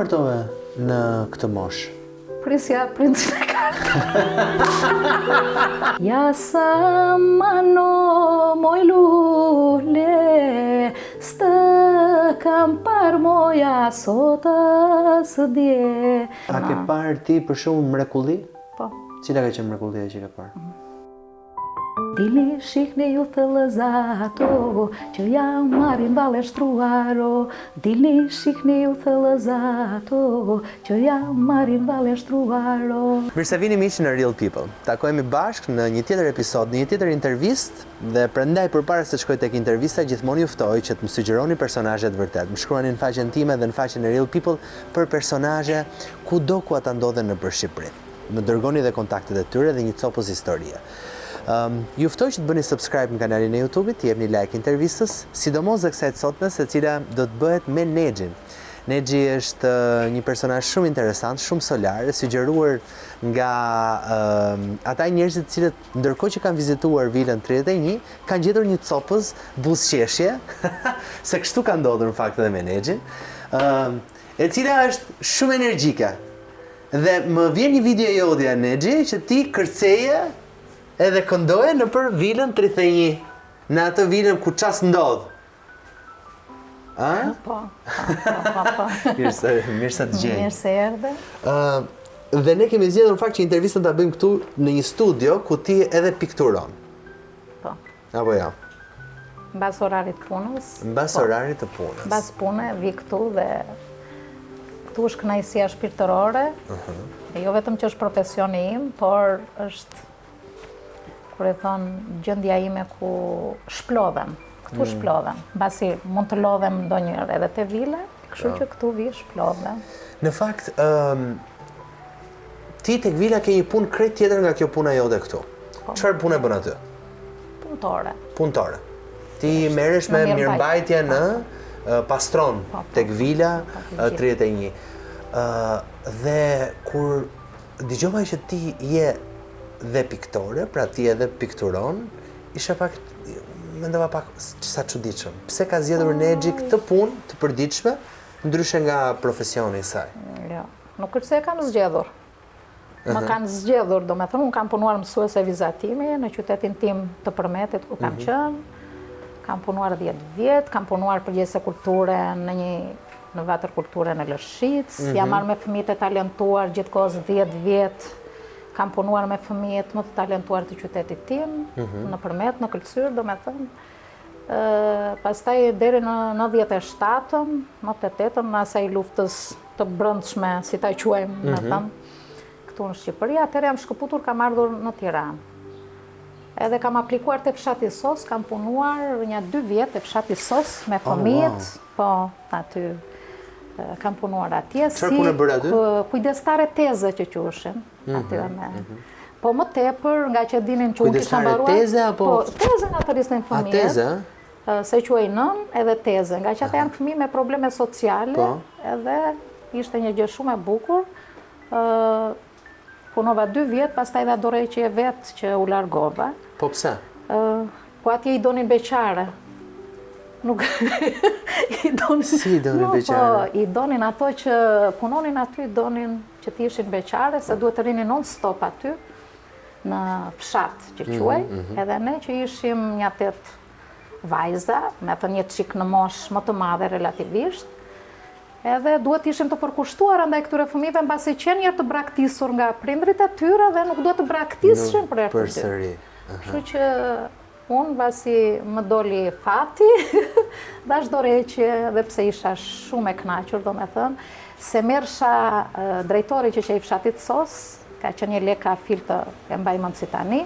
martove në këtë moshë? Prisja princin e kartë. Ja sa mano moj lule, stë kam par moja sota së dje. A ke parë ti për shumë mrekulli? Po. Cila ka qenë mrekullia që ke parë? Dili shikni ju të lëzato, që jam marin vale shtruaro. Dili shikni ju të lëzato, që jam marin vale shtruaro. Mirë se vini miq në Real People. Takohemi bashkë në një tjetër episod, në një tjetër intervistë, dhe prandaj përpara se të shkoj tek intervista, gjithmonë ju ftoj që të më sugjeroni personazhe të vërtet. Më shkruani në faqen time dhe në faqen e Real People për personazhe kudo ku ata ndodhen nëpër Shqipëri. Më dërgoni dhe kontaktet e tyre dhe një copës historie. Ju ftoj që të bëni subscribe në kanalin e YouTube-it, të jepni like intervistës, sidomos dhe kësaj të sotmes, e cila do të bëhet me Nexhin. Nexhi është një personazh shumë interesant, shumë solar, e sugjeruar nga ata njerëzit të cilët ndërkohë që kanë vizituar vilën 31, kanë gjetur një copës buzëqeshje, se kështu ka ndodhur në fakt edhe me Nexhin, e cila është shumë energjike. Dhe më vjen një video jodhja Nexhi që ti kërceje edhe këndoje në për vilën 31, në atë vilën ku qas ndodh. A? Po. Mirë se të gjenjë. Mirë se erdhe. Dhe ne kemi zgjedhur në fakt që intervistën ta bëjmë këtu në një studio ku ti edhe pikturon. Po. Apo ja? Mbas orarit punës. Mbas orarit të punës. Mbas pune vi këtu dhe këtu është kënaqësia shpirtërore. E jo vetëm që është profesioni im, por është, kur e thonë, gjendja ime ku shplodhem. Këtu shplodhem. Mbasi mund të lodhem ndonjëherë edhe te vila, kështu që këtu vi shplodhem. Në fakt, ti tek vila ke një punë krejt tjetër nga kjo puna jote këtu. Çfarë pune bën aty? Punëtore. Punëtore. Ti merresh me mirëmbajtje në pastron tek vila 31. Dhe kur dëgjova që ti je dhe piktore, pra ti edhe pikturon, isha pak, mendova pak sa çuditshëm. Pse ka zgjedhur Nexhi këtë punë të përditshme, ndryshe nga profesioni i saj? Jo, nuk është se e kam zgjedhur. Më kanë zgjedhur, do me thënë, unë kam punuar mësuese vizatimi në qytetin tim të Përmetit ku kam qenë. Kam punuar 10 vjet, kam punuar përgjithëse kulture në Vatër Kulture në Lëshic. Jam marrë me fëmijët e talentuar gjithkohës 10 vjet. Kam punuar me fëmijët më të talentuar të qytetit tim, në Përmet, në Këlqyr, do me thënë. Pastaj deri në 97-ën, në 88-ën, në asaj luftës të brendshme, si ta quajmë, me thënë, këtu në Shqipëri, atëherë jam shkëputur, kam ardhur në Tiranë. Edhe kam aplikuar te fshati Sos, kam punuar një 2 vjet te fshati Sos me fëmijët, po aty kam punuar atje si kujdestare teze që quhen aty me. Po më tepër, nga që dinin që unë kisha mbaruar. Kujdestare teze apo? Po, teze nga të rrisin fëmijët. A teze? Se quaj nën edhe teze, nga që ata janë fëmijë me probleme sociale, edhe ishte një gjë shumë e bukur. Punova 2 vjet, pastaj dha dorëheqje vetë që u largova. Po pse? Po atje i donin beqare. Nuk i donin. Si i donin beqare? Po, i donin ato që punonin aty, i donin që të ishin beqare, se duhet të rinin non stop aty në fshat që quaj, edhe ne që ishim një 8 vajza, me të një çik në moshë më të madhe relativisht, edhe duhet ishim të përkushtuar ndaj këtyre fëmijëve mbasi qenë njërë të braktisur nga prindrit e tyre dhe nuk duhet të braktisëshin për herë të dytë. Kështu që unë mbasi më doli fati, dash dorëheqje dhe pse isha shumë e kënaqur, do me thënë, se merrsha drejtori që i fshatit Sos, ka qenë një leka filtë, e mbaj mend si tani.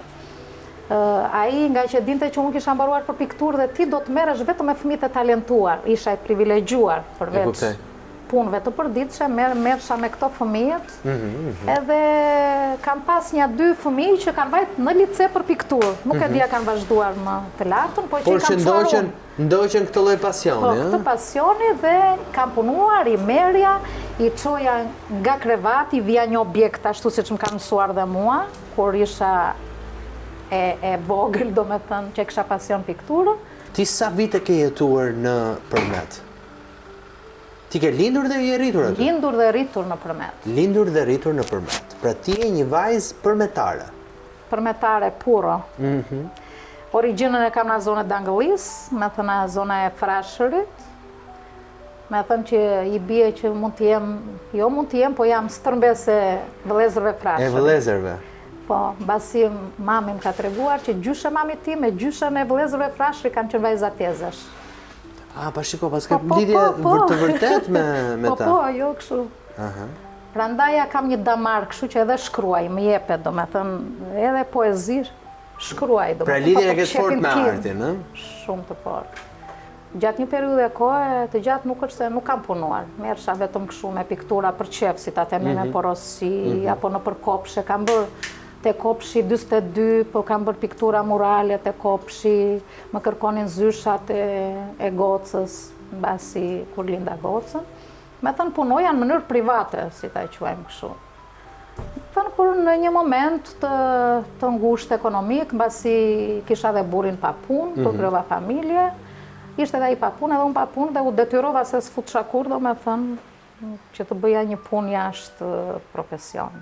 Ai nga që dinte që unë kisha mbaruar për pikturë dhe ti do të merresh vetëm me fëmijët e talentuar, isha e privilegjuar përveç punëve të përditshme, merrsha me këto fëmijët, edhe kam pas një 2 fëmijë që kanë vajt në lice për pikturë. Nuk e dia kanë vazhduar më të lartën, po që i kam çuar. Ndoqën këtë lloj pasioni, po, këtë pasioni dhe kam punuar, i merja, i çoja nga krevati, vija një objekt ashtu siç më kanë mësuar dhe mua, kur isha e vogël, do me thënë, që kisha pasion pikturë. Ti sa vite ke jetuar në Përmet? Ti ke lindur dhe je rritur aty? Lindur dhe rritur në Përmet. Lindur dhe rritur në Përmet. Pra ti je një vajzë përmetare. Përmetare puro. Origjinën e kam në zonë Dangëllis, me thënë zona e Frashërit. Me thënë që i bie që mund të jem, jo mund të jem, po jam stërmbes e vëllezërve Frashërit. E vëllezërve. Po, basi mami më ka treguar që gjysha mami ti me gjyshën e vëllezërve Frashërit kanë qenë vajza tezash. Pa shiko, pas ke lidhje të vërtet me ta. Po, jo, kështu. Prandaja kam një damar, kështu që edhe shkruaj, më jepet, do me thënë, edhe poezi, shkruaj. Pra lidhje e ke fort me artin, në? Shumë të fort. Gjatë një periudhe kohë, të gjatë nuk është se nuk kam punuar. Mersha vetëm kështu me piktura për qef, si ta temi me porosi, apo në për kopshe, kam bërë te kopshi 42, po kam bërë piktura murale te kopshi, më kërkonin zyshat e Gocës, basi kur linda Gocën. Me thënë punoja në mënyrë private, si ta quajmë kështu. Thënë kur në një moment të ngusht ekonomik, basi kisha dhe burin pa punë, të kryova familje, ishte edhe i pa punë, edhe unë pa punë, dhe u detyrova se s'fut shakur, do me thënë që të bëja një punë jashtë profesion.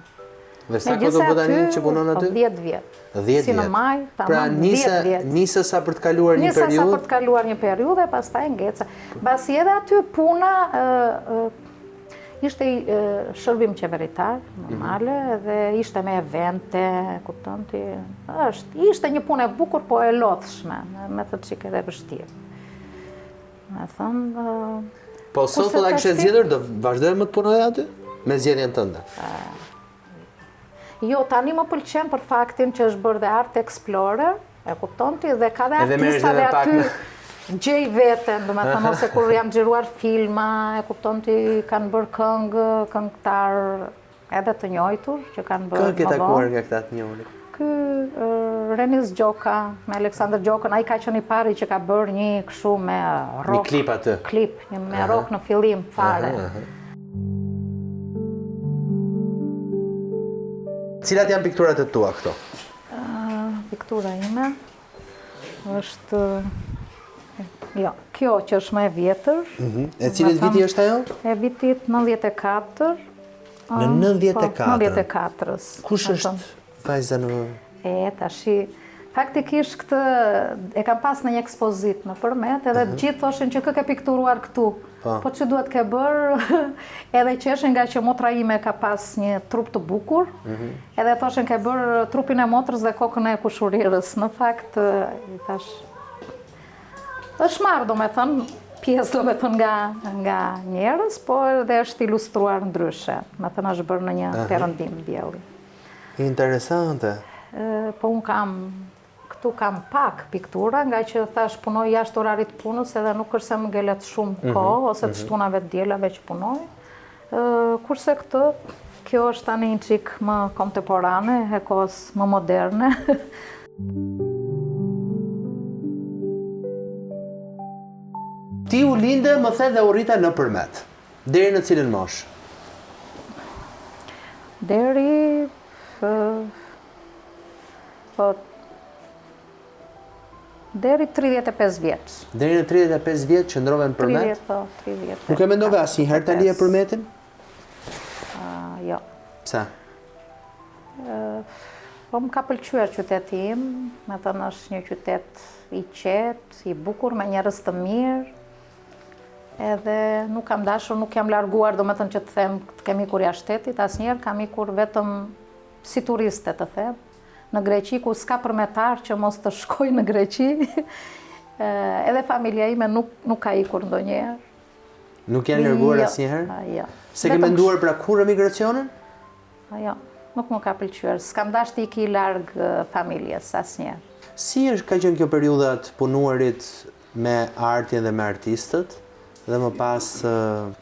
Dhe sa këtë do tani që punon aty? 10 vjet. 10 vjet. Si në maj, pra nise sa për të kaluar një periudhë? Nise sa për të kaluar një periudhë, pastaj ngeca. Basi edhe aty puna ishte shërbim qeveritar, normale, dhe ishte me evente, kupton ti. Ishte një punë e bukur, po e lodhshme, me të çike dhe vështirë. Me thënë. Po sot do ta kishe zgjedhur, do vazhdoj më të punoje aty? Me zgjedhjen tënde? Jo, tani më pëlqen për faktin që është bërë dhe Art Explorer, e kupton ti, dhe ka dhe artistave aty gjej veten, do me thënë, ose kur janë xhiruar filma, e kupton ti, kanë bërë këngëtar edhe të njojtur, që kanë bërë më vonë. Kë ke takuar nga këta të njohur? Ky Renis Gjoka, me Aleksandr Gjokën, ai ka qenë i pari që ka bërë një kështu me rock. Një klip aty. Klip, me rock në fillim fare. Cilat janë pikturat e tua këto? Piktura ime është... Jo, kjo që është më e vjetër. E cilit viti është ajo? E vitit 94. Në 94? 94-ës. Kush është vajza në... Tashi... Faktikisht këtë e kam pas në një ekspozit në Përmet, edhe gjithë thoshin që kë ke pikturuar këtu. Po që duhet ke bërë, edhe qeshin nga që motra ime ka pas një trup të bukur, edhe thoshin ke bërë trupin e motrës dhe kokën e kushurirës. Në fakt, është marrë, do me thënë, pjesë do me thënë nga njerës, po edhe është ilustruar ndryshe. Me thënë është bërë në një perëndim dielli. Interesante. Po unë këtu kam pak piktura, nga që thash punoj jashtë orarit punës, edhe nuk është se më ngelet shumë kohë, ose të shtunave të dielave që punoj. Kurse kjo është tani një çik më kontemporane, e kohës më moderne. Ti u linde, më the, dhe u rrita në Përmet. Deri në cilën moshë? Deri... Deri 35 vjeç. Deri në 35 vjeç qëndrove në Përmet? 30 vjeç. Nuk e mendove asnjëherë ta lije Përmetin? Jo. Pse? Po më ka pëlqyer qyteti im, me thënë është një qytet i qetë, i bukur, me njerëz të mirë. Edhe nuk kam dashur, nuk jam larguar, do me thënë që të them të kem ikur jashtë shtetit, asnjëherë kam ikur vetëm si turiste, të them. Në Greqi, ku s'ka përmetar që mos të shkoj në Greqi, edhe familja ime nuk ka ikur ndonjëherë. Nuk janë larguar asnjëherë? Jo. Se ke menduar pra kur emigracionin? Jo, nuk më ka pëlqyer. S'kam dashur të iki larg familjes asnjëherë. Si ka qenë kjo periudha të punuarit me artin dhe me artistët, dhe më pas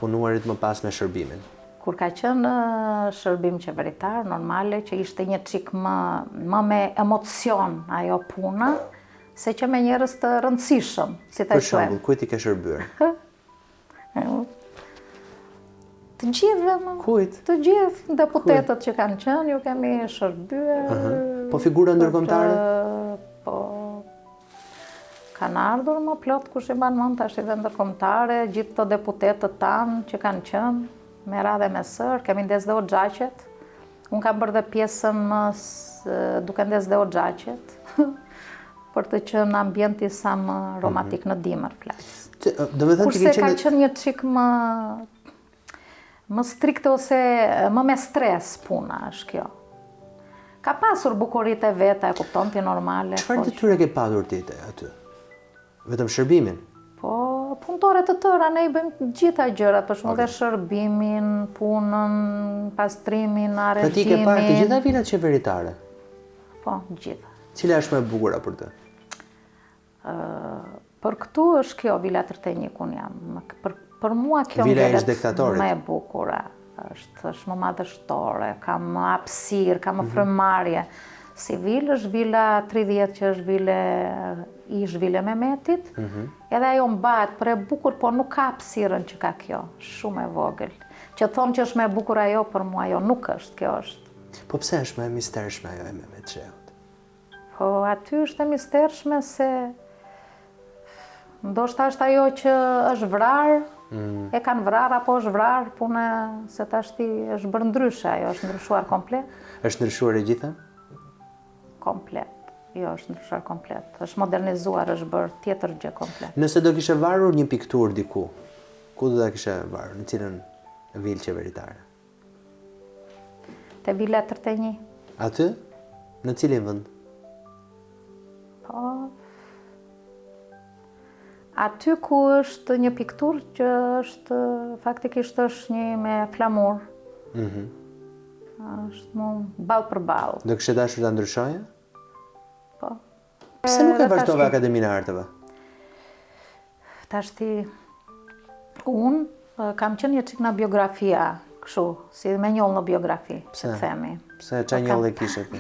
punuarit më pas me shërbimin? Kur ka qenë shërbim qeveritar, normale, që ishte një çik më me emocion ajo puna, se që me njerëz të rëndësishëm, si ta quajmë. Për shembull, kujt i ke shërbyer? Të gjithëve më. Kujt? Të gjithë deputetët që kanë qenë, ju kemi shërbyer. Po figura ndërkombëtare? Po. Kanë ardhur më plot kush i ban mend tash edhe ndërkombëtare, gjithë të deputetët tanë që kanë qenë, me radhë me sër, kemi ndezë dhe Hoxhaqet. Unë kam bërë dhe pjesën duke ndezë dhe Hoxhaqet, për të qenë ambienti sa më romantik në dimër flasë. Kurse ka qenë një çik më strikte ose më me stres puna është kjo. Ka pasur bukuritë e veta, e kupton ti normale. Çfarë detyre ke patur ti aty? Vetëm shërbimin? Po, punëtore të tëra, ne i bëjmë gjitha gjërat, për shembull dhe shërbimin, punën, pastrimin, arretimin. Pra ti ke parë të gjitha vilat qeveritare? Po, gjitha. Cila është më e bukura për të? Për këtu është kjo vila Tërtenjik ku jam. Për mua kjo ngelet më e bukura. Është më madhështore, ka më hapësirë, ka më frymëmarrje. Si vilë është vila 30 që është vile Mehmetit, edhe ajo mbahet për e bukur, por nuk ka hapësirën që ka kjo, shumë e vogël. Që thonë që është më e bukur ajo, për mua ajo nuk është, kjo është. Po pse është më e mistershme ajo e Mehmet Sheut? Po aty është e mistershme se ndoshta është ajo që është vrarë, e kanë vrarë apo është vrarë, puna se tashti është bërë ndryshe, ajo është ndryshuar komplet. Është ndryshuar e gjitha? Komplet. Jo, është ndryshuar komplet. Është modernizuar, është bërë tjetër gjë komplet. Nëse do kishe varur një pikturë diku, ku do ta kishe varur? Në cilën vilë qeveritare? Te vila Tërtenjik. Aty? Në cilin vend? Po. Aty ku është një pikturë që është faktikisht është një me flamur. Është më ballë për ballë. Do kishe dashur ta ndryshoje? Po. Pse nuk e vazhdove Akademinë e Arteve? Tashti, unë kam qenë një çik në biografia, kështu, si me njollë në biografi, që të themi. Pse qa njollë e kishe ti?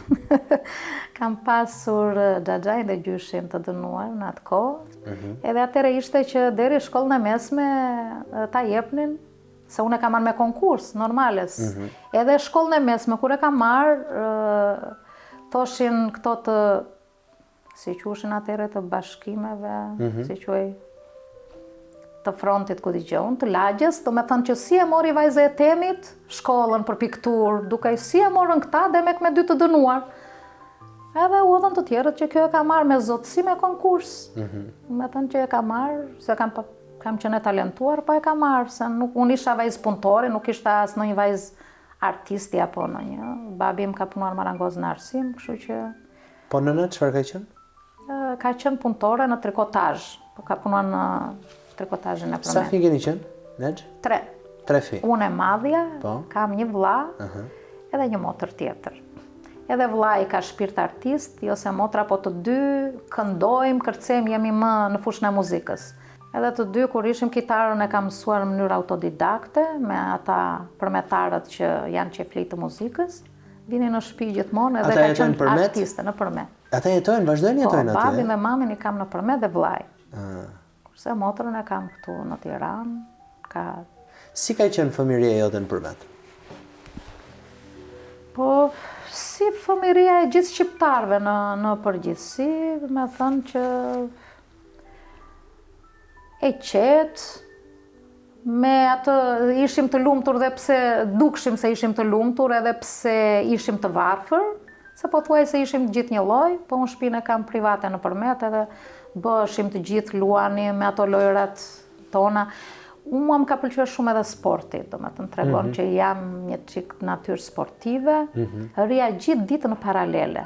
Kam pasur xhaxhajin dhe gjyshin të dënuar në atë kohë, edhe atëre ishte që deri shkollën e mesme ta jepnin, se unë e kam marrë me konkurs, normales. Edhe shkollën e mesme, kur e kam marrë, thoshin këto të, si quhen atëre të bashkimeve, si quaj, të frontit ku dëgjon, të lagjes, do me thënë që si e mori vajza e Temit shkollën për pikturë, duke si e morën këta dhe me 2 të dënuar. Edhe u dhënë të tjerët që kjo e ka marrë me zotësi me konkurs. Me thënë që e ka marrë, se kam qenë talentuar, pa e ka marrë, se unë isha vajzë punëtore, nuk ishta as në një vajzë artisti apo në një. Babi im ka punuar marangoz në arsim, kështu që... Po nëna, çfarë ka qenë? Ka qenë punëtore në trikotazh, ka punuar në trikotazhin e përmet. Sa fëmijë keni qenë? Neç? 3. 3 fëmijë. Unë e madhja, Po. kam një vëlla, edhe një motër tjetër. Edhe vëllai ka shpirt artist, jo se motra, po të dy këndojmë, kërcejmë, jemi më në fushën e muzikës. Edhe të dy, kur ishim kitarën e kam mësuar në mënyrë autodidakte, me ata përmetarët që janë qefli të muzikës, vini në shtëpi gjithmonë edhe ka qenë artiste në përmet. Ata jetojnë, vazhdojnë jetojnë Po, atje? babin dhe mamin i kam në përmet dhe vllai. Kurse motrën e kam këtu në Tiranë. Si ka qenë fëmijëria jote në përmet? Po, si fëmijëria e gjithë shqiptarëve në përgjithësi, me thënë që e qetë, me atë ishim të lumtur dhe pse dukshim se ishim të lumtur edhe pse ishim të varfër, se po thuaj se ishim gjithë një lloj, po unë shtëpinë e kam private në përmet edhe bëshim të gjithë luani me ato lojrat tona. Mua më ka pëlqyer shumë edhe sporti, do me të më tregon që jam një çik natyrë sportive, rria gjithë ditën në paralele.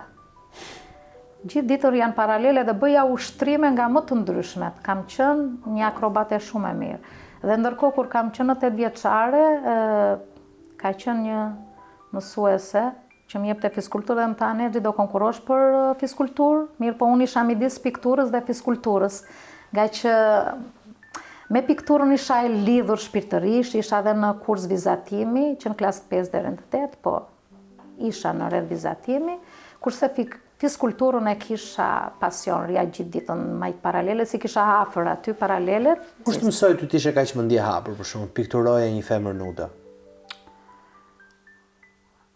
Gjithë ditën janë paralele dhe bëja ushtrime nga më të ndryshmet. Kam qenë një akrobate shumë e mirë. Dhe ndërkohë kur kam qenë në 8 vjeçare, ka qenë një mësuese që më jepte fiskulturë dhe më tha Nexhi do konkurosh për fiskulturë, mirë po unë isha midis pikturës dhe fiskulturës, nga që me pikturën isha e lidhur shpirtërisht, isha edhe në kurs vizatimi, që në klasë 5 deri në 8, po isha në rreth vizatimi, kurse fiskulturën e kisha pasion, rria gjithë ditën majt paralele, si kisha hafër aty paralelet. Kush të mësoj të t'ishe kaq mendje hapur, për shembull, pikturoje një femër nuda?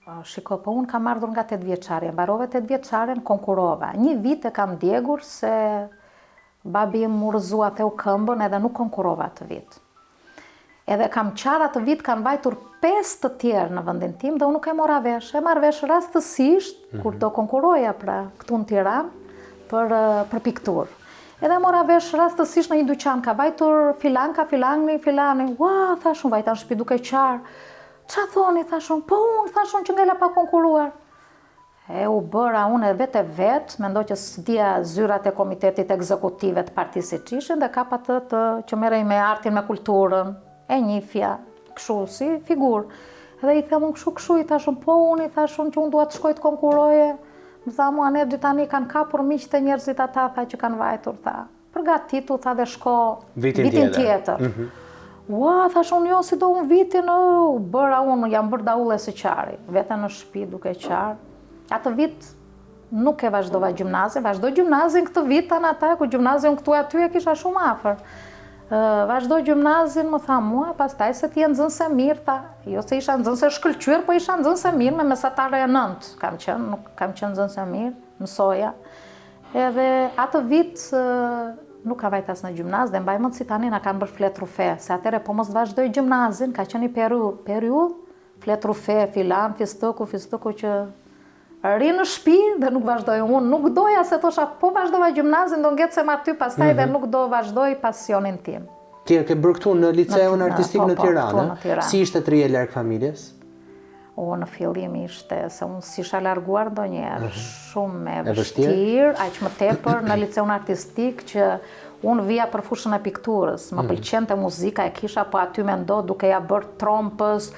Shiko, po unë kam ardhur nga 8 vjeçare, mbarove 8 vjeçaren, konkurova. Një vit e kam djegur se babi im më rëzua të u këmbën edhe nuk konkurova atë vit. Edhe kam qarë atë vit kanë vajtur 5 të tjerë në vendin tim dhe unë nuk e mora vesh. E marrë vesh rastësisht, kur do konkuroja pra këtu në Tiranë për pikturë. Edhe mora vesh rastësisht në një dyqan, ka vajtur filani. Ua, thashun, vajta në shtëpi duke qarë. Qa thoni, thashun, po unë, thashun që ngella pa konkuruar. E u bëra unë e vetë, mendoj që s'dia zyrat e komitetit ekzekutive të partisë së Çishin dhe kapa të që merrej me artin, me kulturën, e njifja, kështu si figur. Edhe i them unë kështu, i thashun, po unë, i thashun që unë dua të shkoj të konkuroje. Më tha mua, ne gjithani kanë kapur miqët e njerëzit ata, tha që kanë vajtur, tha. Përgatitu, tha dhe shko vitin tjetër. Ua, thashun, jo, si do unë vitin, bëra unë, jam bërë daulle së qari, vete në shtëpi duke qarë. Atë vit nuk e vazhdova gjimnazin, vazhdoj gjimnazin këtë vit anë ata, ku gjimnazin këtu e aty e kisha shumë afër. Vazhdoj gjimnazin, më tha mua, pastaj se ti e nxënëse mirë, tha, jo se isha nxënëse shkëlqyer, po isha nxënëse mirë me mesatare e 9, kam qenë nxënëse mirë, mësoja. Edhe atë vit nuk ka vajt as në gjimnaz, dhe mbaj mend si tani na kanë bërë fletrufe, se atëre po mos vazhdoj gjimnazin, ka qenë një periudhë, fletrufe, filan, fistuku që rinë në shtëpi dhe nuk vazhdoj. Unë nuk doja se thosha, po vazhdova gjimnazin, do ngecem aty pastaj dhe nuk do vazhdoj pasionin tim. Ti ke bërë këtu në liceun artistik në Tiranë? Si ishte të rije larg familjes? Në fillim ishte, se unë s'isha larguar ndonjëherë, shumë e vështirë, aq më tepër në liceun artistik që unë vija për fushën e pikturës, më pëlqente muzika, e kisha po aty mendo duke ja bërë trompës,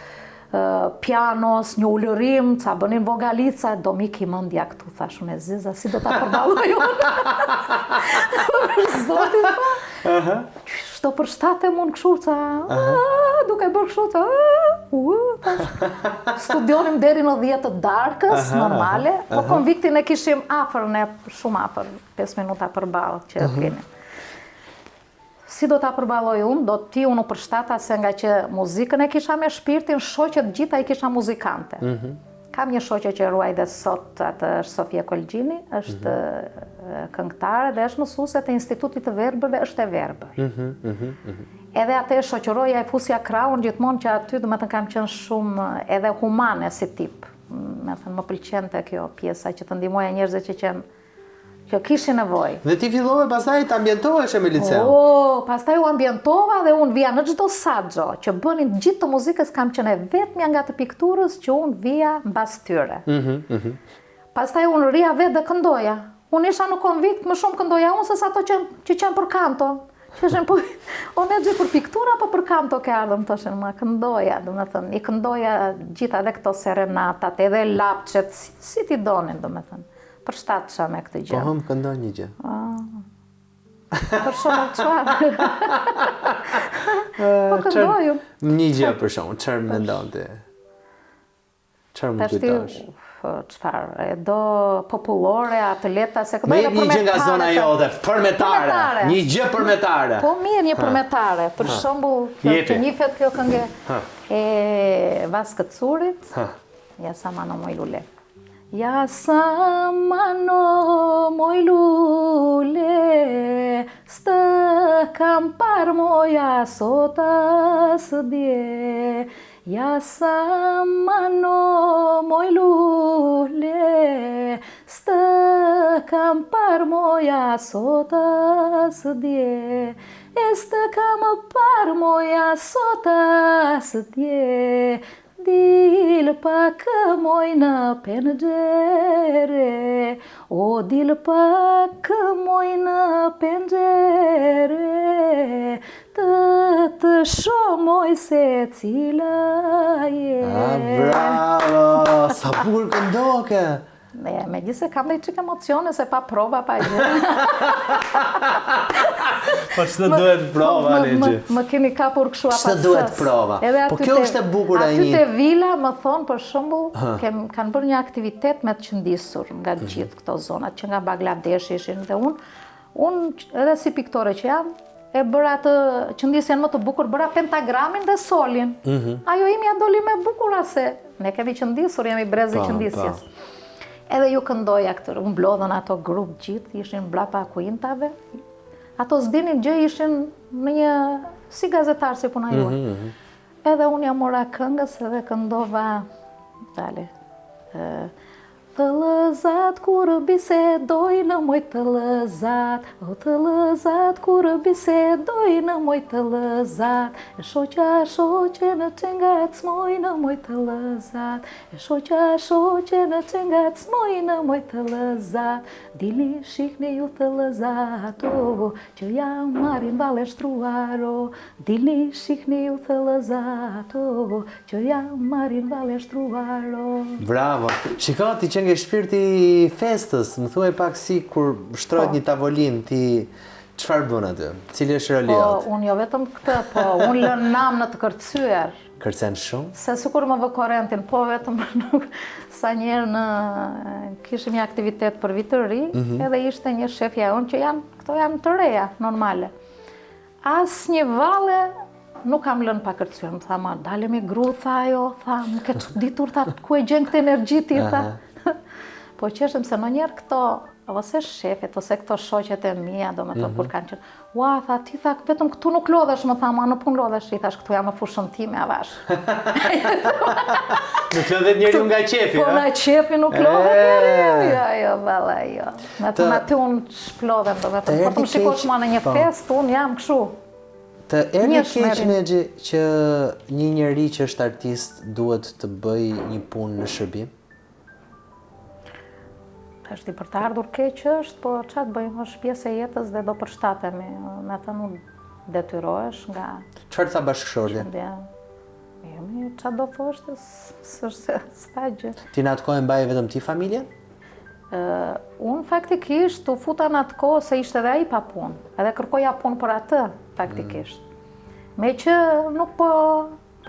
pianos, një ullërim, ca bënin vogalica, do mik i mendja këtu, thash unë e ziza, si do ta përballoj unë? Zotin, shto përshtatem unë kështu, duke bërë kështu, studionim deri në 10 të darkës, normale, po konviktin e kishim afër, ne shumë afër, 5 minuta përballë që e flini. Si do ta përballoj unë, do ti unë përshtata se nga që muzikën e kisha me shpirtin, shoqet gjitha i kisha muzikante. Kam një shoqe që ruaj dhe sot, atë është Sofia Kolgjini, është këngëtare dhe është mësuese të Institutit të Verbëve, është e verbër. Edhe atë e shoqëroja e fusja kraun gjithmonë që aty do të thënë kam qenë shumë edhe humane si tip. Më pëlqente kjo pjesa që të ndihmoja njerëzit që kishin nevojë. Dhe ti fillove pastaj të ambientohesh me liceu? Pastaj u ambientova dhe unë vija në çdo saxo që bënin gjithë të muzikës, kam qenë vetëm nga të pikturës që unë vija mbas tyre. Pastaj unë rria vetë dhe këndoja. Unë isha në konvikt më shumë këndoja unë se sa ato që qenë për kanto. Qeshen po, unë e gjithë për piktura apo për kanto ke ardhëm, thoshen ma këndoja, domethënë, i këndoja gjitha edhe këto serenatat, edhe lapçet, si ti donin, domethënë. Përshtatësha me këtë gjë. Po hëm këndoj një gjë. Për shumë qëfar. Po këndoju. Një gjë për shumë, qërë më mendon ti? Qërë më kujtosh? Qëfar, do popullore, atleta, se këndoj dhe përmetare. Me një gjë nga zona jote, përmetare. Një gjë përmetare. Po mirë, një përmetare. Për shembull, që njifet kjo këngë e Vaskët Curit, ja sa ma në moj lule. Ja sa mano moj lule, stă kam par moja sota së dje. Ja sa mano moj lule, stă kam par moja sota së dje. Stă kam par moja sota së dje. Dil pak moj në penxhere, o dil pak moj në penxhere, të shomoj se cila je. Bravo! Sa bukur këndoke! Me gjithë se kam dhe i qik emocione, se pa prova, pa gjë. Po që të duhet prova, Ligji? Më keni kapur këshu apasës. Që të duhet prova? Po kjo është e bukur e një... Aty të vila më thonë, për shembull, kanë bërë një aktivitet me të qëndisur nga gjithë këto zonat, që nga Bangladesh ishin dhe unë edhe si piktore që jam, e bëra atë qëndisjen më të bukur, bëra pentagramin dhe solin. Ajo imja doli me bukura se ne kemi qëndisur, jemi brezi qëndisjes. Edhe ju këndoja këtër, unë blodhën ato grupë gjithë, ishin mbrapa kuintave, ato s'dinin gjë, ishin në një si gazetar si puna juaj. Edhe unë jam mora këngës edhe këndova të lëzat kur bisedojnë moj të lëzat, o të lëzat kur bisedojnë moj të lëzat, e shoqe në qengat smojnë moj të lëzat, e shoqe në qengat smojnë moj të lëzat, dili shikni ju të lëzat, o, që jam marin baleshtruar, o, dili shikni ju të lëzat, o, që jam marin baleshtruar, o. Bravo! Shiko, ti që nga shpirti festës, më thuaj pak si kur shtrohet një tavolin, ti çfarë bën aty? Cili është roli jot? Po, unë jo vetëm këtë, po, unë lën nam në të kërcyer. Kërcen shumë? Se sikur më vë korrentin, po vetëm nuk sa njerë kishim një aktivitet për vit të ri, edhe ishte një shefja unë që këto janë të reja, normale. Asnjë valle nuk kam lënë pa kërcyer, më tha, ma, dalemi gru, tha ajo, tha, më ke çuditur, tha, ku e gjen këtë energji ti, tha. Po qeshëm se në njerë këto, ose shefet, ose këto shoqet e mia, do me të kur kanë qenë, ua, tha, ti tha, vetëm këtu nuk lodhesh, më tha, ma, në pun lodhesh, i thash, këtu jam në fushën time, avash. Nuk lodhet njeri nga qefi, po, nga qefi nuk lodhet njeri, jo, valla, jo. Me të aty unë shplodhem, do me të, po të më shikosh ma në një fest, unë jam këshu. Të erdhi keq Nexhi që një njeri që është artist duhet të bëj një punë në shërbim? Është i për të ardhur keq është, po çfarë bëjmë, është pjesë e jetës dhe do përshtatemi. Me të nuk detyrohesh nga... Çfarë tha bashkëshortja? Jemi, çfarë do thoshte, s'është s'ta gjë. Ti në atë kohë mbaje vetëm ti familjen? Unë faktikisht u futa në atë kohë se ishte edhe ai pa punë, edhe kërkoja punë për atë, faktikisht. Me që nuk po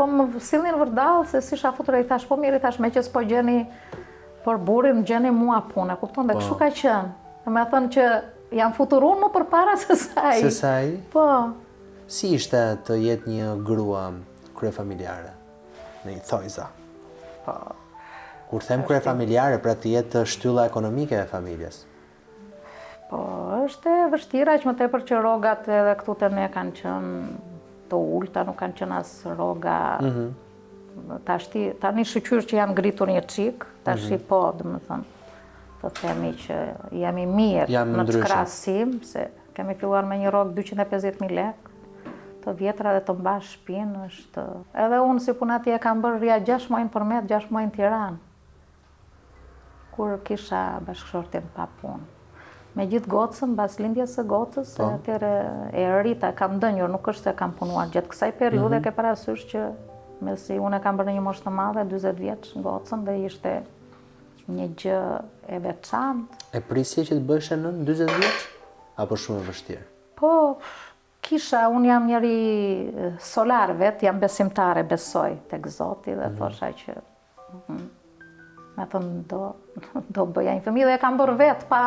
më sillnin vërdall se si isha futur, i thash, po mirë, i thash, me që s'po gjeni për burin, gjeni mua punë, e kupton, dhe kështu ka qenë. Dhe me thënë që jam futur unë më përpara se saj. Se saj? Po. Si ishte të jetë një grua kryefamiljare në një thojza? Po. Kur them kryefamiljare, pra të jetë shtylla ekonomike e familjes? Po, është e vështira që më tepër që rrogat edhe këtu të ne kanë qenë të ulta, nuk kanë qenë as rroga. Tani shqyr që janë ngritur një çik, tash po, domethënë, të themi që jemi mirë në të krahasim, se kemi filluar me një rrogë 250.000 lekë, të vjetra dhe të mbash shtëpinë është. Edhe unë si punati e kam bërë rria 6 muaj në Përmet, 6 muaj në Tiranë, kur kisha bashkëshortin pa punë. Me gjithë gocën, bas lindjes së gocës, atëre e rrita, kam dënjur, nuk është se kam punuar gjatë kësaj periude, ke parasysh që me si unë e kam bërë një moshë të madhe, 40 vjeç gocën, dhe ishte një gjë e veçantë. E prisje që të bëshe në 40 vjeç? Apo shumë e vështirë? Po, kisha, unë jam njëri solar vetë, jam besimtare, besoj tek Zoti dhe thosha që me thënë do bëja një fëmijë dhe e kam bërë vetë pa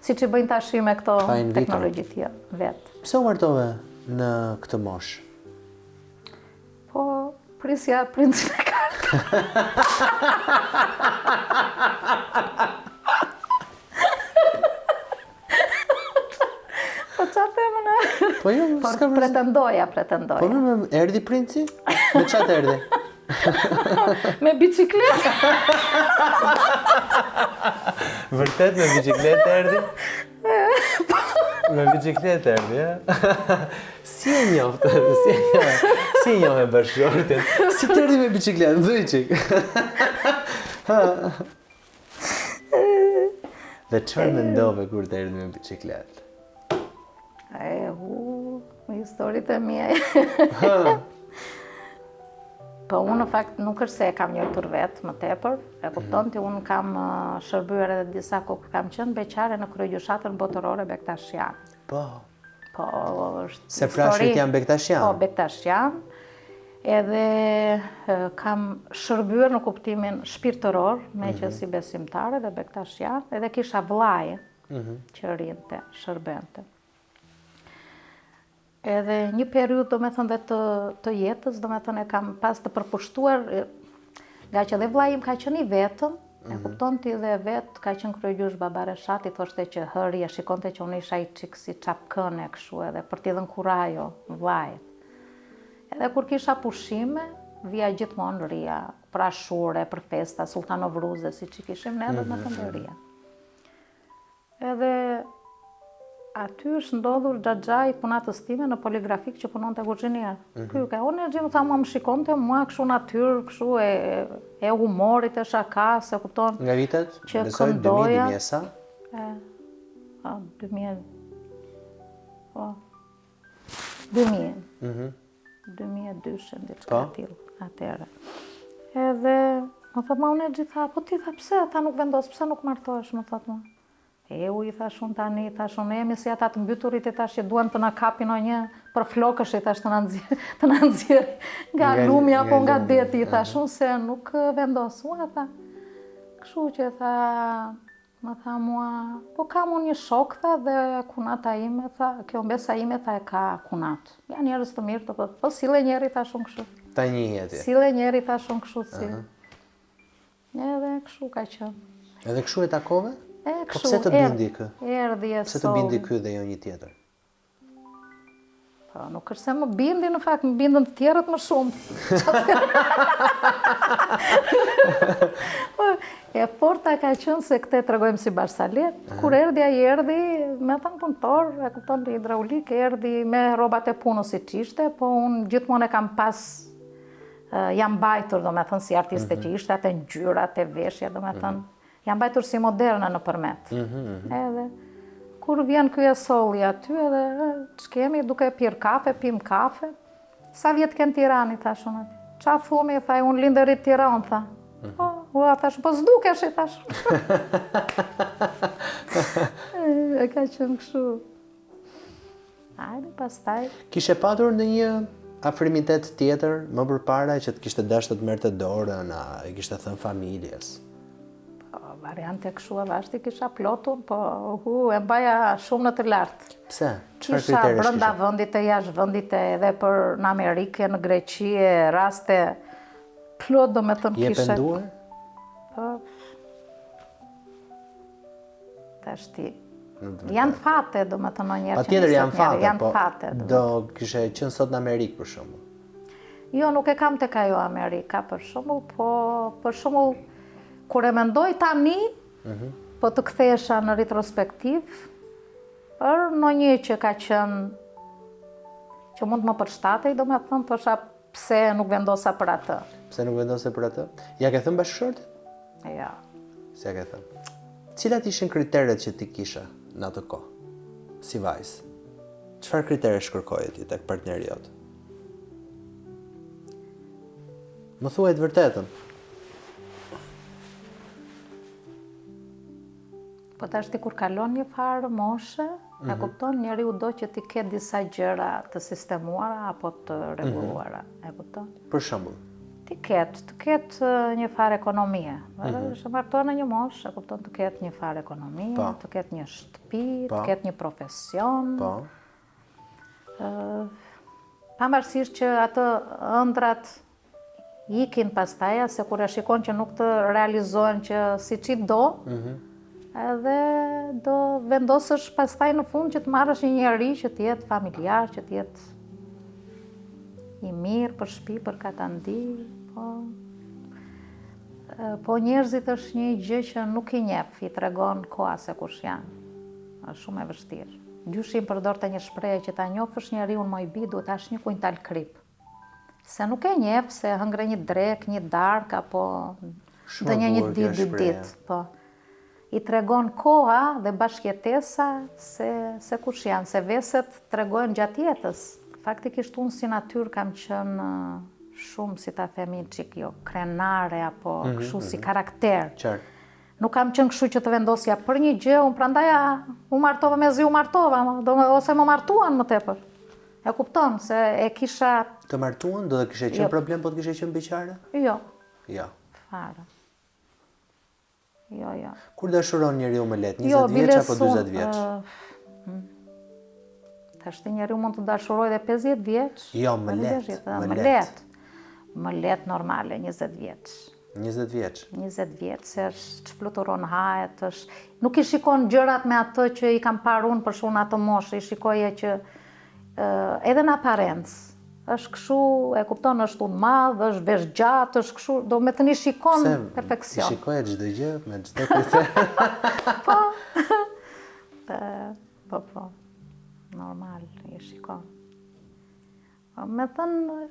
si që bëjnë tash me këto teknologjit vetë. Pse u martove në këtë moshë? Po, prisja princin e kartë. Po qatë e më në? Po jo, s'ka pretendoja. Po më erdi princi? Me qatë erdi? Me bicikletë. Vërtet me bicikletë erdi? Me bicikletë erdi, ja? Si e njoftë? Si e njoftë e bashkëshortin? Si të erdi me bicikletë? Dhuj qik. Dhe çfarë mendove kur të erdi me bicikletë? Historitë e mia. Po unë në fakt nuk është se e kam njojtur vetë më tepër, e kupton ti, unë kam shërbyer edhe disa kohë kur kam qenë beqare në kryegjyshatën botërore Bektashian. Po. Po, është se prashët janë Bektashian? Po, Bektashian. Edhe kam shërbyer në kuptimin shpirtëror, me që si besimtare dhe Bektashian, edhe kisha vllai që rinte, shërbente. Edhe një periudhë, do me thënë, dhe të jetës, do me thënë, e kam pas të përpushtuar, nga që dhe vllai im ka qenë i vetëm, E kupton ti dhe vetë ka qenë kryegjysh baba Reshati, thoshte që hërje, shikonte që unë isha i çik si çapkëne kështu edhe për t'i dhënë kurajo, vllajt. Edhe kur kisha pushime, vija gjithmonë ria, për Ashure, për festa, Sultan Novruze, si që kishim ne edhe me të ria. Edhe aty është ndodhur Xhaxhai punatës time në poligrafik që punon të kuzhinier. Ky ka unë gjë më tha mua më shikonte mua kështu natyrë, kështu e humorit, e shakas, e kupton. Nga vitet? Që Besoj këndoja. 2000 sa? 2000. Po. 2000. 2002 diçka tillë atëherë. Edhe më thot ma unë e gjitha, po ti tha pse ata nuk vendos, pse nuk martohesh, më thot mua. U i thash unë tani, thash unë jemi si ata të mbyturit e tash që duan të na kapin o një për flokësh i thash të na nxjerr nga lumi apo nga deti i thash unë se nuk vendos. Unë tha, kështu që tha, më tha mua, po kam unë një shok tha dhe kunata ime tha, kjo mbesa ime tha e ka kunat. Janë njerëz të mirë, po sille njeri thash unë kështu. Ta njiheti. Sille njeri thash unë kështu si. Edhe kështu ka qenë. Edhe kështu e takove? Po Kështu, pse të bindi kë? Erdhi e Pse të bindi ky dhe jo një tjetër? Po, nuk është se më bindi, në fakt, më bindën të tjerët më shumë. E forta ka qenë se këte tregojmë si Barsalet, kur erdhi ai erdhi me thënë punëtor, e kupton hidraulik, erdhi me rrobat e punës si ç'ishte, po unë gjithmonë e kam pas jam mbajtur, do me thënë, si artiste që ishte, atë ngjyrat e veshja, do me thënë, jam mbajtur si moderne në përmet. Edhe, kur vjen ky e solli aty, edhe, ç'kemi, duke pirë kafe, pim kafe, sa vjetë kënë Tirani, thash unë aty. Qa thumi, tha, unë linderit Tiranë, tha. Thash, po s'dukesh, thash. E ka qenë kështu. Hajde, pastaj. Kishe patur në një afrimitet tjetër, më përpara që të kishte dashur të merrte dorën, e kishte thënë familjes? Variante kështu e vashti kisha plotur, po e mbaja shumë në të lartë. Pse? Çfarë Kisha kriteresh brenda vendit e jashtë vendit edhe për në Amerikë, në Greqi, raste plot do me thënë kisha. Je penduar? Po. Tash ti. Janë fate, do me thënë njerë. Patjetër janë fate, janë fate. Do kishe qenë sot në Amerikë për shembull. Jo, nuk e kam tek ajo Amerika për shembull, po për shembull kur e mendoj tani, po të kthesha në retrospektiv, për në një që ka qenë, që mund të më përshtatej, do me thënë, thosha pse nuk vendosa për atë. Pse nuk vendose për atë? Ja ke thënë bashkëshortit? Ja. Si ja ke thënë? Cilat ishin kriteret që ti kisha në atë kohë, si vajzë? Çfarë kritere shkërkoje ti tek partneri jot? Më thuaj të vërtetën. Po tash ti kur kalon një farë moshe, e kupton, njeriu do që ti ketë disa gjëra të sistemuara apo të rregulluara, e kupton? Për shembull, Ti ketë një farë ekonomie. Është martuar në një moshë, e kupton, të ketë një farë ekonomie, të ketë një shtëpi, të ketë një profesion. po. Pavarësisht që atë ëndrat ikin pastaj, se kur e shikon që nuk të realizohen që siç i do, edhe do vendosësh pastaj në fund që të marrësh një njeri që të jetë familjar, që të jetë i mirë për shtëpi, për katandi, po. Po njerëzit është një gjë që nuk i njeh, i tregon koha se kush janë. Është shumë e vështirë. Dyshim përdorte një shprehje që ta njohësh njeriu më i bi, duhet ta një kuintal krip. Se nuk e njeh se hëngre një drek, një dark apo ndonjë një ditë, dy ditë, po. I tregon koha dhe bashkëjetesa se kush janë, se veset tregojnë gjatë jetës. Faktikisht unë si natyrë kam qenë shumë, si ta themi çik jo, krenare apo kështu si karakter. Qartë. Nuk kam qenë kështu që të vendosja për një gjë, unë prandaja u martova me zi u martova, ose më martuan më tepër. E kupton se e kisha. Të martuan do të kishe qenë problem po të kishe qenë beqare? Jo. Jo. Fare. Jo. Kur dashuron njeriu më lehtë, 20 vjeç apo 40 vjeç? Tash njeriu mund të dashurojë edhe 50 vjeç. Jo, më lehtë. Më lehtë. Më lehtë normale 20 vjeç. 20 vjeç. 20 vjeç, se është fluturon hahet, nuk i shikon gjërat me atë që i kam parë unë për shkak atë moshë, i shikoje që edhe në aparencë. Është kështu, e kupton, është unë madh, është vesh gjatë, është kështu, do me të një shikon perfekcion. I shikoje çdo gjë me çdo kriter. Po, normal, i shikon. Me thënë,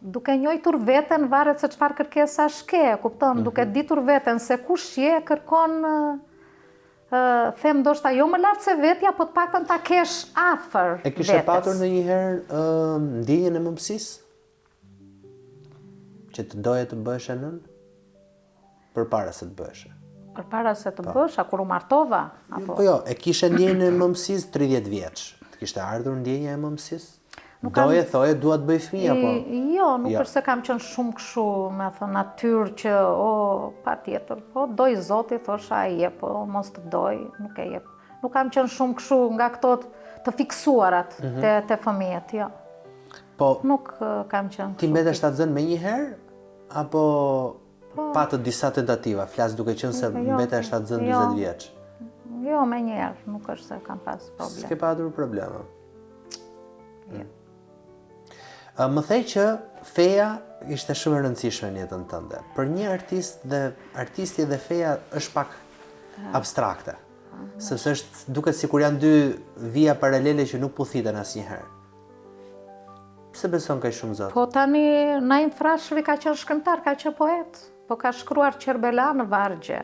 duke njojtur veten, varet se çfarë kërkesa shke, kupton, duke ditur veten se kush je, kërkon, them ndoshta jo më lart se vetja, po të paktën ta kesh afër vetes. E kishe patur ndonjëherë ndjenjen e mëmësisë? Që të doje të bëheshe nën? Përpara se të bëheshe. Përpara se të bëhesha, kur u martova? Po jo, e kishe ndjenjen e mëmësisë 30 vjeç. Të kishte ardhur ndjenja e mëmësisë? Doje, thoje, dua të bëj fëmijë, apo? Jo, nuk është se kam qenë shumë kështu, me thënë, natyrë që, pa tjetër, po, doj Zoti, thosha, e jep, po, mos të doj, nuk e jep. Nuk kam qenë shumë kështu nga këto të fiksuarat të fëmijët, jo. Po, nuk kam qenë. Ti mbetesh shtatzën me një herë, apo patët disa tentativa, flas duke qenë se mbetesh shtatzën 20 vjeç? Jo, me një herë, nuk është se kam pas problem. S'ke patur probleme? Më thej që feja ishte shumë e rëndësishme në jetën tënde. Për një artisti dhe feja është pak abstrakte. Sepse duket sikur janë dy vija paralele që nuk puthiten asnjëherë. Pse beson kaq shumë Zot? Po tani Naim Frashëri ka qenë shkrimtar, ka qenë poet, po ka shkruar Qerbela në vargje.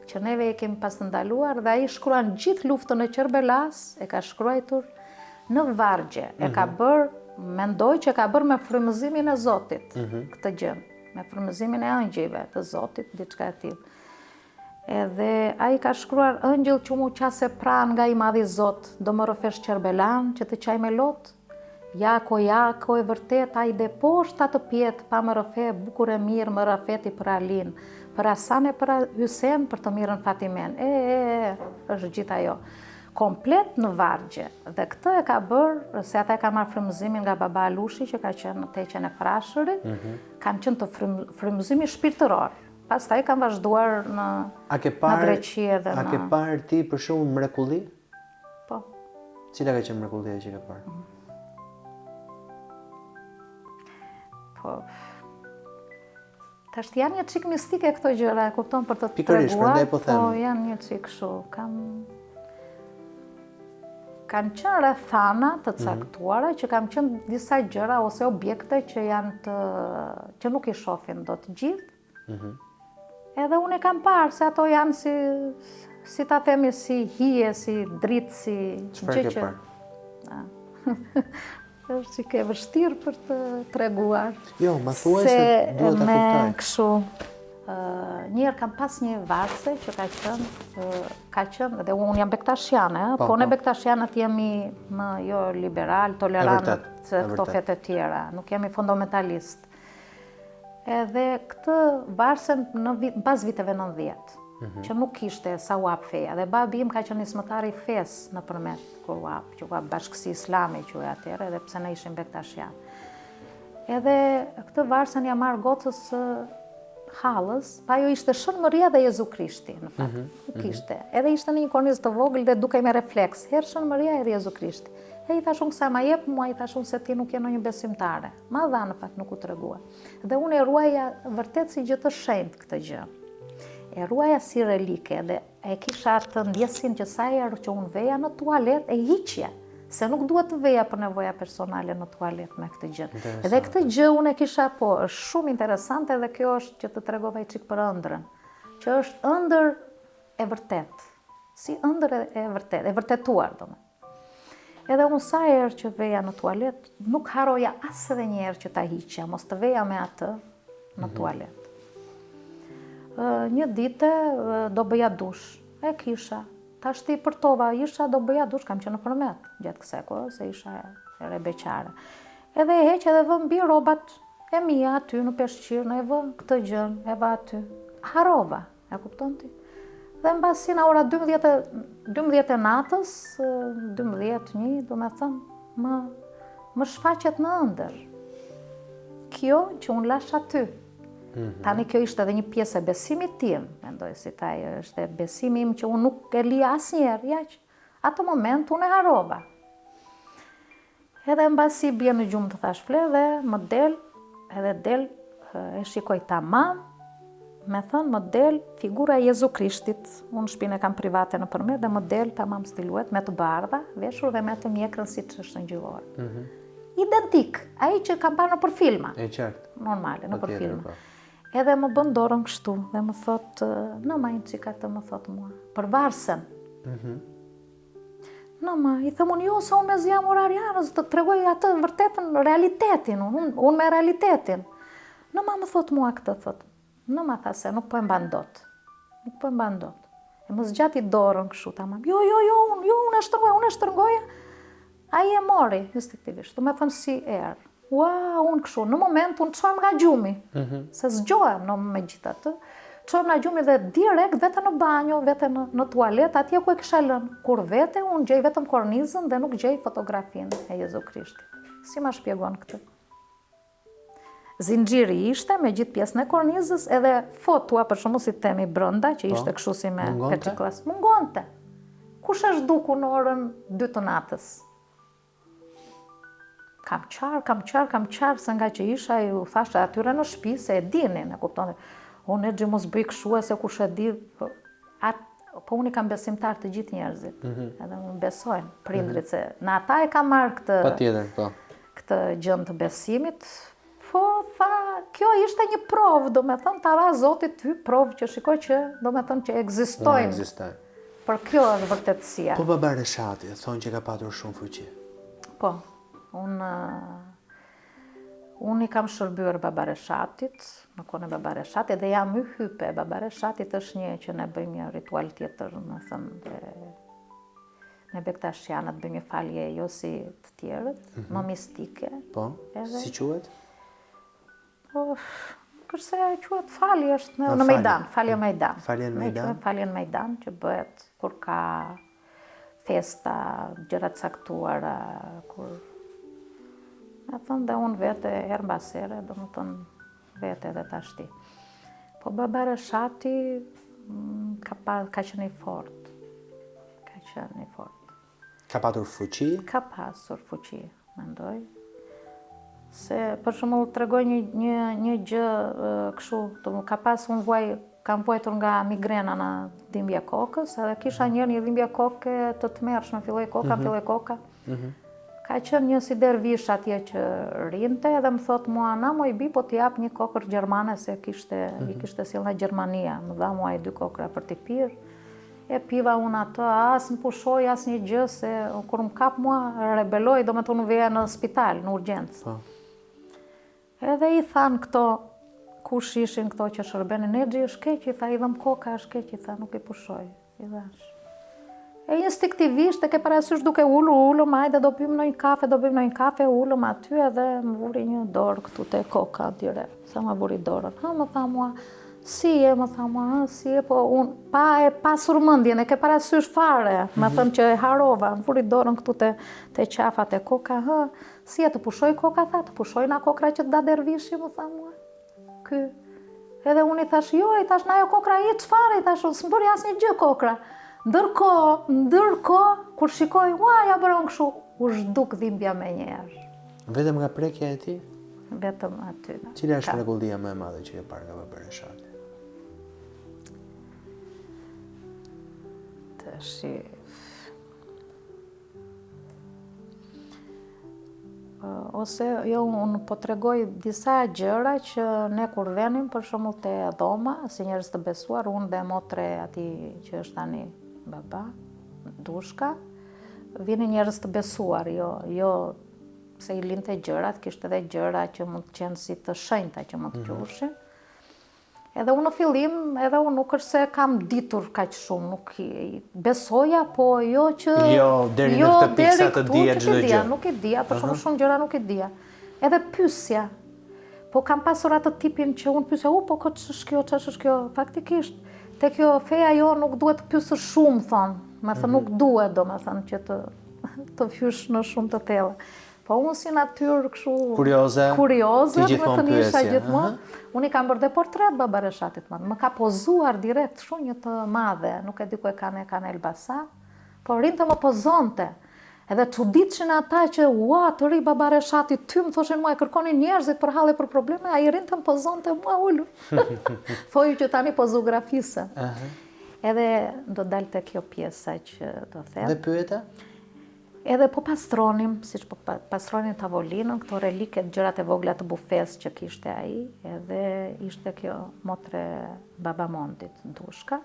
Që neve e kemi pas të ndaluar dhe ai shkruan gjithë luftën e Qerbelas, e ka shkruar në vargje. E ka bërë, mendoj që ka bërë me frymëzimin e Zotit këtë gjë, me frymëzimin e angjëjve të Zotit, diçka e tillë. Edhe ai ka shkruar ëngjëll që mu qase pran nga i madhi Zot, do më rrëfesh Qerbelan që të qaj me lot. Jako e vërtet, ai de poshta të pjet, pa më rrëfe, bukur e mirë, më rrafeti për Alin, për Hasan e për Hysen, për të mirën Fatimen. Është gjithë ajo. Komplet në vargje. Dhe këtë e ka bërë, se ata e ka marrë frymëzimin nga baba Alushi, që ka qenë në teqen e Frashërit, kanë qenë të frymëzimi shpirtëror. Pastaj kanë vazhduar në Greqi edhe në... A ke parë ti për shumë mrekulli? Po. Cila ka qenë mrekullia që ke parë? Po. Tash janë një çik mistike këto gjëra, e kupton, për të treguar, po janë një çik kështu, kanë qenë rrethana të caktuara, që kanë qenë disa gjëra ose objekte që që nuk i shohin dot gjithë. Edhe unë e kam parë se ato janë si ta themi, si hije, si dritë, si çfarë ke parë? Është që ke vështirë për të treguar. Jo, ma thuaj se duhet ta kuptoj. Se kështu, njëherë kam pas një varse që ka qenë, dhe unë jam bektashiane, po ne bektashianët jemi më jo liberal, tolerant se këto fete tjera, nuk jemi fundamentalist. Edhe këtë varsen në pas viteve 90, që nuk kishte sa u hap feja, dhe babi im ka qenë nismëtar i fesë nëpërmjet kur u hap, që u hap Bashkësi Islame quhej atëherë, edhe pse ne ishim bektashian. Edhe këtë varsen ja marr gocës Hallës, pa ajo ishte Shënmëria dhe Jezu Krishti, në fakt. Nuk ishte. Edhe ishte në një kornizë të vogël dhe duke me refleks, herë Shënmëria herë Jezu Krishti. E i thashun kësa ma jep mua, i thashun se ti nuk je në një besimtare. Ma dha në fakt nuk u tregua. Dhe unë e ruaja vërtet si gjë të shenjtë këtë gjë. E ruaja si relike dhe e kisha të ndjesin që sa herë që unë veja në tualet e hiqja. Se nuk duhet të veja për nevoja personale në tualet me këtë gjë. Edhe këtë gjë unë e kisha është shumë interesante dhe kjo është që të tregova i çik për ëndrrën. Që është ëndër e vërtet. Si ëndër e vërtet, e vërtetuar domethënë. Edhe unë sa herë që veja në tualet, nuk haroja as edhe një herë që ta hiqja, mos të veja me atë në tualet. Një dite do bëja dush, e kisha. Tash ti përtova, isha do bëja dush, kam qenë përmet, gjatë kësaj kohë, se isha ere beqare. Edhe e heq edhe vë mbi robat e mia aty në peshqirë, e vë këtë gjën, e vë aty. Harova, e kupton ti? Dhe mbasi në ora 12 e natës, 12:01, do me thënë, më shfaqet në ëndër. Kjo që unë lash aty, Tani kjo ishte edhe një pjesë e besimit tim, mendoj si taj është besimi im që unë nuk e li asnjëherë, ja që atë moment unë e harova. Edhe mbasi bje në gjumë të thash fle dhe më del, e shikoj tamam, me thënë më del figura e Jezu Krishtit, unë shpinë e kam private në përmet dhe më del tamam stiluet me të bardha, veshur dhe me të mjekrën si që është në gjillore. Identik, ai që kam parë në për filma. E qartë. Normale, në për filma. Edhe më bën dorën kështu dhe më thot, në ma inë qika të më thot mua, për varsen. Në ma, i thëmë unë jo, sa unë me zjam orarianës, të tregoj atë vërtetën, realitetin, unë me realitetin. Në ma më thot mua këtë, thot. Në ma tha se nuk po e mban dot. Nuk po e mban dot. E më zgjati dorën kështu tamam. Jo, unë e shtrëngoja. Ai e mori, instinktivisht. Do me thënë si erë. Ua, unë kështu. Në moment unë çojmë nga gjumi. Se zgjohem me gjithë atë. Çojmë nga gjumi dhe direkt vete në banjo, vete në tualet, atje ku e kisha lënë. Kur vete, unë gjej vetëm kornizën dhe nuk gjej fotografinë e Jezu Krishtit. Si ma shpjegon këtë? Zinxhiri ishte me gjithë pjesën e kornizës, edhe fotua për shembull si temi brenda, që ishte kështu si me peçiklas. Mungonte. Kush është duku në orën 2 të natës? Kam qarë, se nga që isha, ju thashtë atyre në shtëpi, se e dinin, e kuptonin. Unë e gjë mos bëj kështu, se kush e di, po unë i kam besimtar të gjithë njerëzit, edhe më besojnë, prindrit, se në ata e kam marrë këtë gjën të besimit. Po, tha, kjo ishte një provë, do me thënë, ta dha Zotit ty provë që shikoj që, do me thënë, që ekzistojnë. Për kjo është vërtetësia. Po baba Reshati, thonë që ka patur shumë fuqi. Po, unë i kam shërbyer baba Reshatit, në kohën e baba Reshatit, dhe jam hype. Baba Reshatit është një që ne bëjmë një ritual tjetër, me thënë, me Bektashianët bëjmë një falje jo si të tjerët, më mistike. Po, si quhet? Kërse quhet falje është në Mejdan, falje Mejdan. Falje në Mejdan që bëhet kur ka festa, gjëra të caktuara, kur... Me thënë dhe unë vete herë mbasere, do më thënë vete edhe tashti. Po baba Reshati ka qenë i fort. Ka patur fuqi? Ka pasur fuqi, mendoj. Se, për shembull, tregoj një gjë kështu, ka pas kam vuajtur nga migrena në dhimbje kokës, edhe kisha një dhimbje koke të tmerrshme, filloi koka. Ka qenë një si dervish atje që rinte, edhe më thot mua, na moj bi, po t'i jap një kokër gjermane, se i kishte sill nga Gjermania, më dha mua 2 kokra për t'i pirë. E piva unë atë, as më pushoj, as një gjë, se kur më kap mua, rebeloj, do me të unë veja në spital, në urgjencë. Edhe i thanë këto, kush ishin këto që shërbenin, e gjë është keq, i tha, i dhëm koka është keq, i tha, nuk i pushoj, i dhash. E instinktivisht, e ke parasysh duke ullëm, ajde do bëjmë në një kafe, ullëm aty edhe më vuri një dorë këtu te koka direkt, sa më vuri dorën. Më tha mua, si e, po unë, pa surmëndjen, e ke parasysh fare, më thëmë që e harova, më vuri dorën këtu te qafa, te koka, si e të pushoj koka, tha, të pushoj na kokra që të da dervishi, më tha mua. Ky. Edhe unë i thash, jo, i thash, na jo kokra i çfarë, i thash, s'më bëri asnjë gjë kokra. Ndërkohë, kur shikoj, ja bëron kështu, u zhduk dhimbja me njerë. Vetëm nga prekja e ti? Vetëm aty. Cila është mrekullia më e madhe që e parë nga baba Reshati? Ose, jo, unë po tregoj disa gjëra që ne kur venim, për shembull te dhoma, si njerëz të besuar, unë dhe motre ati që është tani baba, Dushka, vinin njerëz të besuar, jo se i linte gjërat, kishte edhe gjëra që mund të qenë si të shenjta që mund të quheshin. Edhe unë në fillim, edhe unë nuk është se kam ditur kaq shumë, nuk besoja, po jo që... Jo, deri në këtë pikë sa të dija çdo gjë. Nuk e dija, për shumë gjëra nuk e dija. Edhe pyesja. Po kam pasur atë tipin që unë pyesja, po ç'është kjo? Faktikisht, te kjo feja jo nuk duhet të pyesësh shumë, thonë. Me thënë nuk duhet, do me thënë që të fysh në shumë të thella. Po Po unë si natyrë kështu kurioze, me të gjithmonë nisha pyesje. gjithmonë. Unë i kam bërë dhe portret Baba Reshatit më ka pozuar direkt shumë një të madhe, nuk e di ku e kanë Elbasan, po rinte më pozonte. Edhe çuditëshin ata që ua, të ri Baba Reshati, ty më thoshin mua e kërkonin njerëzit për halle për probleme, ai rinte më pozonte mua ulur. Thoi që tani pozografise. Edhe do dalte kjo pjesa që do them. Dhe pyeta? Edhe po pastronim, siç po pastronim tavolinën, këto reliket, gjërat e vogla të bufes që kishte ai, edhe ishte kjo motre Babamondit, Dushka.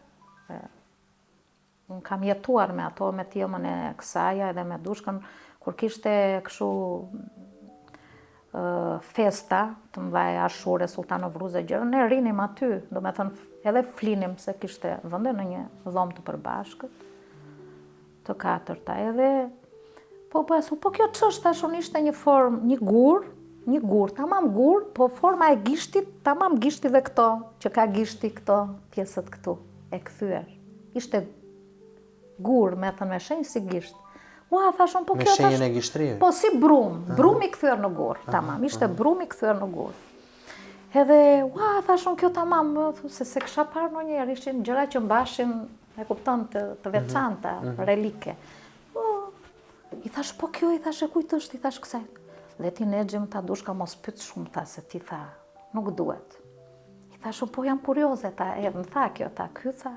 Unë kam jetuar me ato, me timën e Kësaja edhe me Dushkën, kur kishte kështu festa të mëdha Ashure, Sultanovruze, gjëra, ne rinim aty, do me thënë edhe flinim se kishte vende në një dhomë të përbashkët, të katërta, edhe po kjo ç'është tash, unë ishte një formë, një gur, tamam gur, po forma e gishtit, tamam gishti dhe këto, që ka gishti këto, pjesët këtu, e kthyer. Ishte gur, me thënë me shenjë si gisht. Ua, thashun, po kjo me shenjën e gishtrirë. Po si brum i kthyer në gur, tamam, ishte brum i kthyer në gur. Edhe, ua, thashun, kjo tamam, se kisha parë ndonjëherë, ishin gjëra që mbashin, e kupton, të veçanta, relike. I thash, po kjo, i thash, e kujt është, i thash kësaj. Dhe ti Nexhi më tha, Dushka mos pyet shumë, tha, se ti tha, nuk duhet. I thash, po jam kurioze, ta, më tha kjo, ta, ky, tha.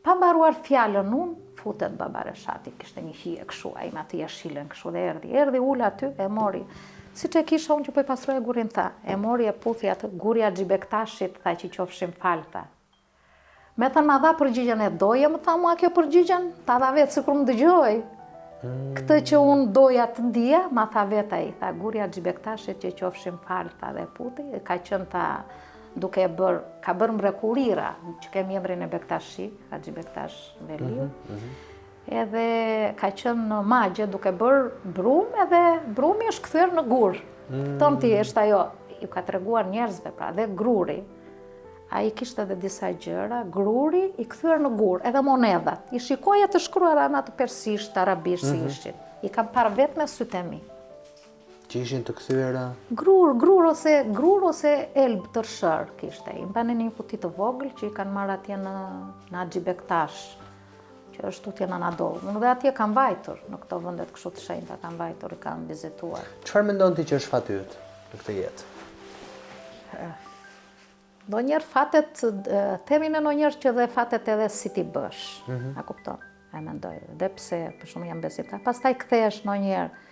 Pa mbaruar fjalën unë, futet Baba Reshati, kishte një hije kështu, ai me atë jashilën kështu, dhe erdhi ula aty, e mori. Siç e kisha unë që po i pastroja gurin, tha, e mori e puthi atë guri Haxhi Bektashit, tha, që qofshim fal, tha. Me thënë, ma dha përgjigjen e doje, më tha mua kjo përgjigjen, ta dha vetë sikur më dëgjoj. Këtë që unë doja të ndija, ma tha vetë ai, tha, guri Haxhi Bektashit që qofshim fal, tha, dhe puthi, ka qenë, tha, duke ka bërë mrekulira, që kemi emrin e Bektashi, Haxhi Bektash Veliu, edhe ka qenë në magje duke bërë brum, edhe brumi është kthyer në gur. Ton ti është ajo, ju ka treguar njerëzve, pra, dhe gruri. Ai kishte edhe disa gjëra, gruri i kthyer në gur, edhe monedhat. I shikoja të shkruara në atë persisht, arabisht si ishin. I kam parë vetë me sytë e mi. Që ishin të kthyer Grur ose elb tërshër kishte. I mbanin një kuti të vogël që i kanë marrë atje në Haxhi Bektash, që është tutje në Anadolu. Unë dhe atje kam vajtur, në këto vendet kështu të shenjta kam vajtur, i kam vizituar. Çfarë mendon ti që është fati yt në këtë jetë? Ndonjëherë fatet, themin e ndonjëherë që dhe fatet edhe si ti bësh. A kupton? E mendoj. Dhe pse, për shumë jam besimtar. Pastaj kthehesh ndonjëherë.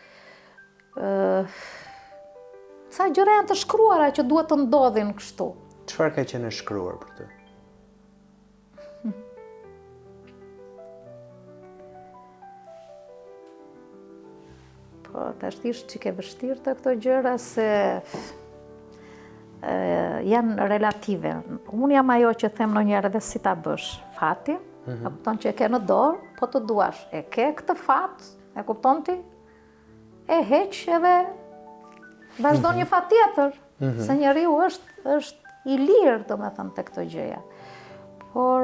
Ca gjëra janë të shkruara që duhet të ndodhin kështu. Çfarë ka qenë shkruar për ty? Po, tash ishte çike vështirë të këto gjëra se janë relative. Unë jam ajo që them ndonjëherë edhe si ta bësh fati, e kupton që e ke në dorë, po të duash. E ke këtë fat, e kupton ti? E heq edhe vazhdo një fat tjetër. Se njeriu është i lirë, domethënë, te këto gjëja. Por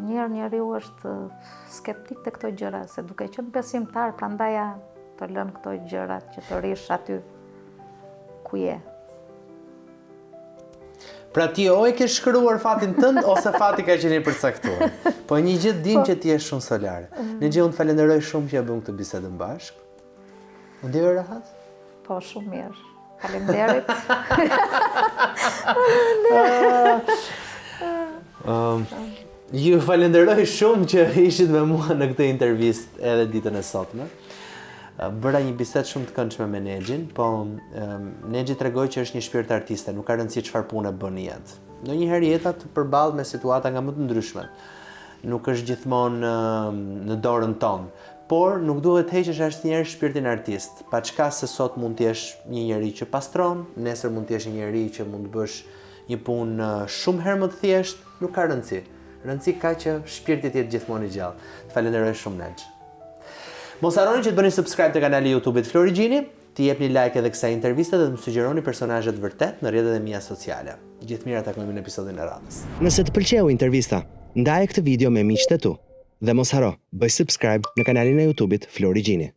njeriu është skeptik te këto gjëra, se duke qenë besimtar, prandaj të lën këto gjërat që të rish aty ku je. Pra ti o e ke shkruar fatin tënd, ose fati ka qenë i përcaktuar. Po një gjë dim që ti je shumë solare. Në gjë unë të falenderoj shumë që e bëm këtë bisedën bashkë. U ndjeve rahat? Po, shumë mirë. Faleminderit. Ju falenderoj shumë që ishit me mua në këtë intervistë edhe ditën e sotme. Bëra një bisedë shumë të këndshme me Nexhin, po Nexhi tregoi që është një shpirt artiste, nuk ka rëndësi çfarë pune bën në jetë. Ndonjëherë jeta të përballet me situata nga më të ndryshmet. Nuk është gjithmonë në dorën tonë, por nuk duhet të heqësh asnjëherë shpirtin artist. Paçka se sot mund të jesh një njerëz që pastron, nesër mund të jesh një njerëz që mund të bësh një punë shumë herë më të thjeshtë, nuk ka rëndësi. Rëndësi ka që shpirti të jetë gjithmonë i gjallë. Falenderoj shumë Nexh. Mos harroni që të bëni subscribe të kanali YouTube-it Florigjini, të jepni like edhe kësaj interviste dhe të më sugjeroni personazhet vërtet në rrjetet e mia sociale. Gjithë mira, takojmë në episodin e radhës. Nëse të pëlqeu intervista, ndaje këtë video me miqtë e tu dhe mos haro, bëj subscribe në kanalin e YouTube-it Florigjini.